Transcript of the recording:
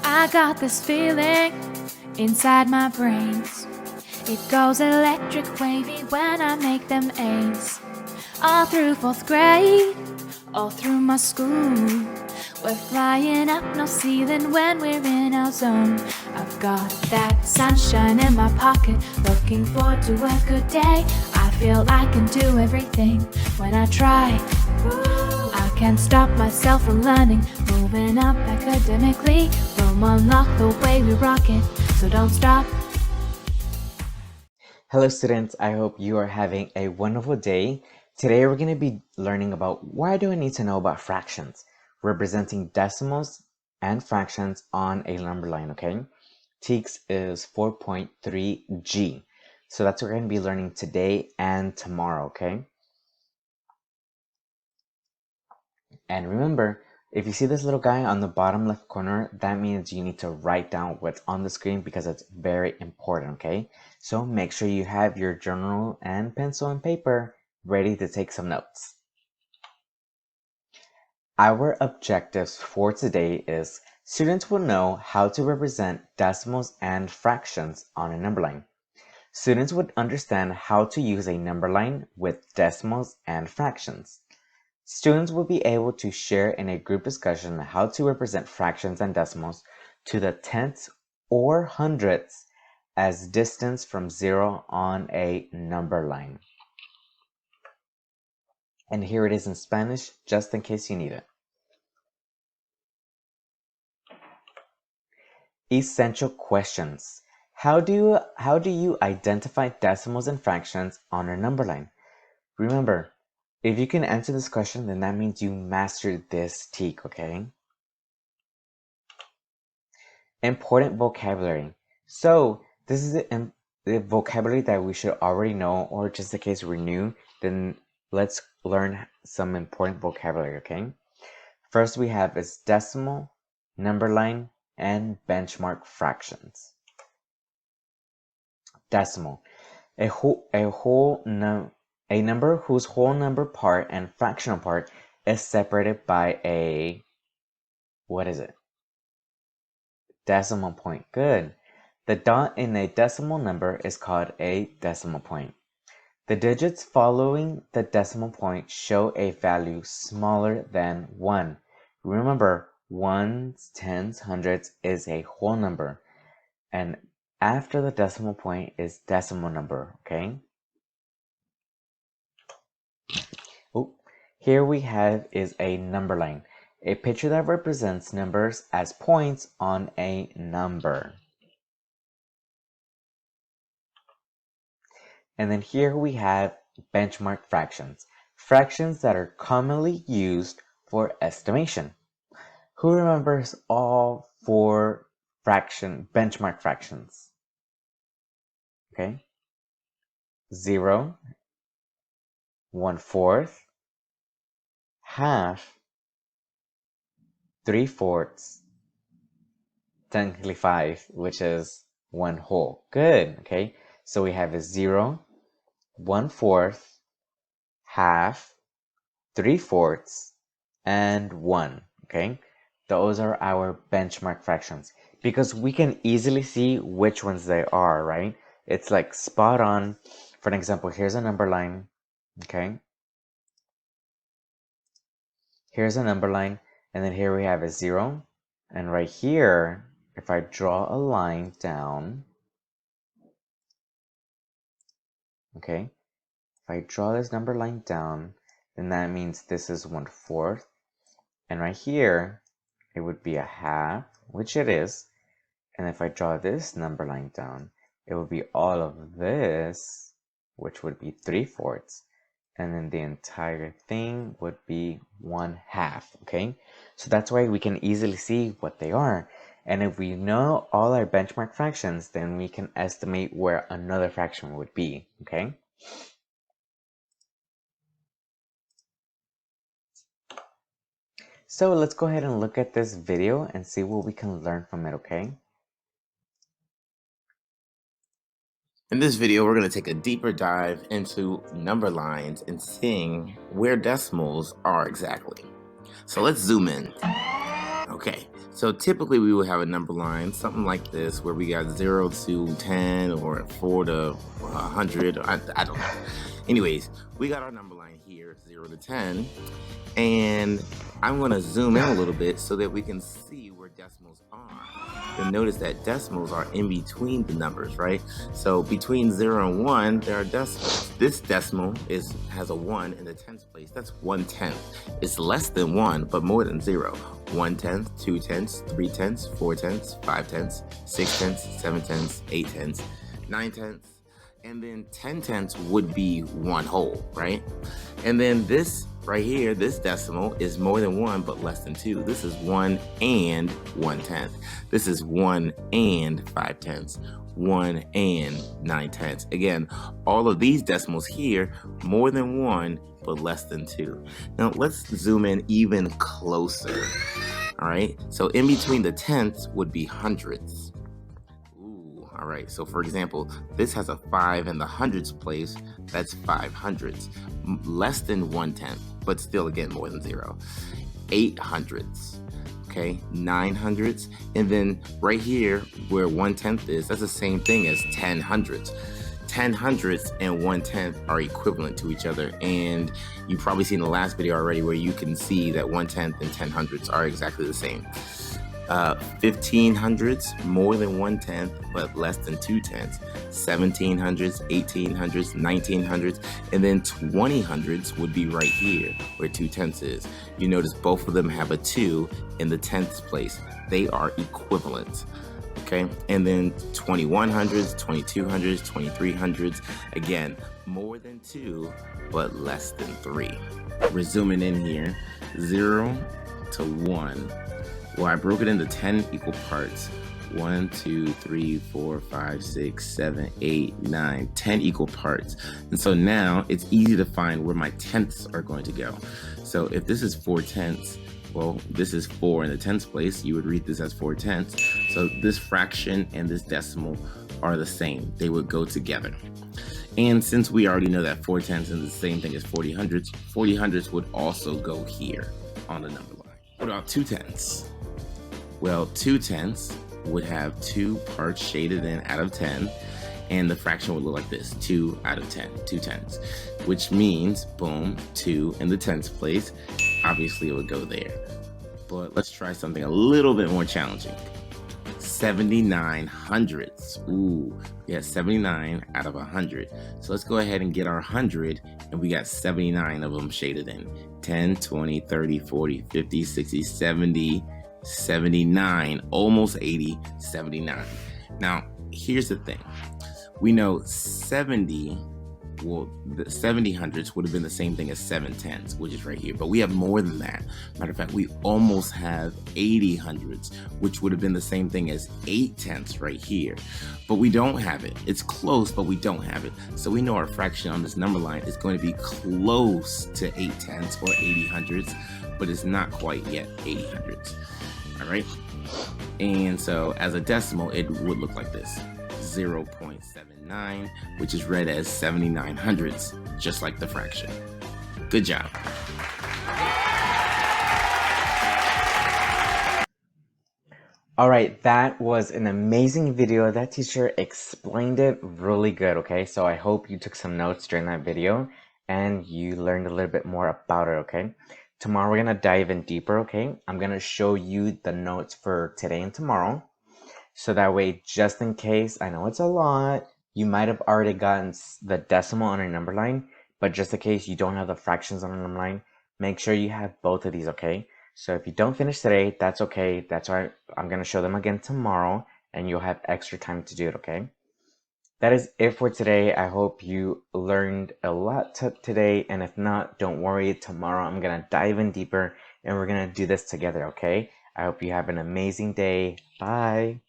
I got this feeling inside my brains. It goes electric wavy when I make them A's. All through 4th grade, all through my school, we're flying up no ceiling when we're in our zone. I've got that sunshine in my pocket, looking forward to a good day. I feel I can do everything when I try. I can't stop myself from learning, moving up academically. We'll unlock the way we rock it, so don't stop. Hello students, I hope you are having a wonderful day. Today we're going to be learning about why do I need to know about fractions, representing decimals and fractions on a number line, okay? TEKS is 4.3G. So that's what we're going to be learning today and tomorrow, okay? And remember, if you see this little guy on the bottom left corner, that means you need to write down what's on the screen because it's very important, okay? So make sure you have your journal and pencil and paper ready to take some notes. Our objectives for today is students will know how to represent decimals and fractions on a number line. Students would understand how to use a number line with decimals and fractions. Students will be able to share in a group discussion how to represent fractions and decimals to the tenths or hundredths as distance from 0 on a number line. And here it is in Spanish, just in case you need it. Essential questions. How do you identify decimals and fractions on a number line? Remember, if you can answer this question, then that means you mastered this TEK, okay? Important vocabulary. So this is the vocabulary that we should already know, or just in case we're new, then let's learn some important vocabulary, okay? First we have is decimal, number line, and benchmark fractions. Decimal. A number whose whole number part and fractional part is separated by a, what is it? Decimal point. Good. The dot in a decimal number is called a decimal point. The digits following the decimal point show a value smaller than 1. Remember, ones, tens, hundreds is a whole number. And after the decimal point is decimal number, okay? Oh, here we have is a number line. A picture that represents numbers as points on a number. And then here we have benchmark fractions. Fractions that are commonly used for estimation. Who remembers all 4 benchmark fractions? Okay. 0, 1/4, half, 3/4, technically 5, which is 1 whole. Good. Okay. So we have a 0, 1/4, half, 3/4, and 1. Okay. Those are our benchmark fractions because we can easily see which ones they are, right? It's like spot on. For an example, here's a number line, okay? Here's a number line, and then here we have a 0. And right here, if I draw a line down, okay? If I draw this number line down, then that means this is 1/4. And right here, it would be a half, which it is. And if I draw this number line down, it would be all of this, which would be 3/4. And then the entire thing would be 1/2, okay? So that's why we can easily see what they are. And if we know all our benchmark fractions, then we can estimate where another fraction would be, okay? So let's go ahead and look at this video and see what we can learn from it, okay? In this video, we're going to take a deeper dive into number lines and seeing where decimals are exactly. So let's zoom in. Okay, so typically we would have a number line, something like this, where we got 0 to 10 or 4 to 100. I don't know. Anyways, we got our number line here, 0 to 10. And I'm going to zoom in a little bit so that we can see where decimals are. You'll notice that decimals are in between the numbers, right? So between 0 and 1, there are decimals. This decimal has a 1 in the tens place. That's 1/10. It's less than 1, but more than 0. 1/10, 2/10, 3/10, 4/10, 5/10, 6/10, 7/10, 8/10, 9/10. And then 10/10 would be 1 whole, right? And then this right here, this decimal is more than 1 but less than 2. This is 1 and 1/10. This is 1 and 5/10, 1 and 9/10. Again, all of these decimals here, more than 1 but less than 2. Now let's zoom in even closer. All right, so in between the tenths would be hundredths. All right, so for example, this has a 5 in the hundreds place. That's 5 hundredths. Less than 1/10, but still, again, more than 0. 8 hundredths, okay? 9 hundredths. And then right here, where 1/10 is, that's the same thing as 10 hundredths. 10 hundredths and 1/10 are equivalent to each other. And you've probably seen the last video already where you can see that 1/10 and 10 hundredths are exactly the same. 15 hundredths, more than 1/10, but less than 2/10. 17 hundredths, 18 hundredths, 19 hundredths, and then 20 hundredths would be right here where 2/10 is. You notice both of them have a 2 in the tenths place. They are equivalent. Okay, and then 21 hundredths, 22 hundredths, 23 hundredths, again, more than 2, but less than 3. We're zooming in here, 0 to 1. Well, I broke it into 10 equal parts. 1, 2, 3, 4, 5, 6, 7, 8, 9, 10 equal parts. And so now it's easy to find where my tenths are going to go. So if this is 4/10, well, this is 4 in the tenths place. You would read this as 4/10. So this fraction and this decimal are the same. They would go together. And since we already know that 4/10 is the same thing as 40 hundredths would also go here on the number line. What about 2/10? Well, 2/10 would have 2 parts shaded in out of 10, and the fraction would look like this, 2 out of 10, 2/10, which means, boom, 2 in the tenths place. Obviously, it would go there. But let's try something a little bit more challenging. 79 hundredths. Ooh, we got 79 out of 100. So let's go ahead and get our 100, and we got 79 of them shaded in. 10, 20, 30, 40, 50, 60, 70, 79, almost 80, 79. Now, here's the thing. We know 70, well, the 70 hundredths would have been the same thing as 7/10, which is right here. But we have more than that. Matter of fact, we almost have 80 hundredths, which would have been the same thing as 8/10 right here. But we don't have it. It's close, but we don't have it. So we know our fraction on this number line is going to be close to 8/10 or 80 hundredths, but it's not quite yet 80 hundredths. All right, and so as a decimal, it would look like this, 0.79, which is read as 79 hundredths, just like the fraction. Good job. All right, that was an amazing video. That teacher explained it really good, okay? So I hope you took some notes during that video and you learned a little bit more about it, okay? Tomorrow we're going to dive in deeper, okay? I'm going to show you the notes for today and tomorrow. So that way, just in case, I know it's a lot, you might have already gotten the decimal on your number line, but just in case you don't have the fractions on your number line, make sure you have both of these, okay? So if you don't finish today, that's okay. That's why I'm going to show them again tomorrow, and you'll have extra time to do it, okay? That is it for today. I hope you learned a lot today, and if not, don't worry. Tomorrow I'm going to dive in deeper, and we're going to do this together, okay? I hope you have an amazing day. Bye.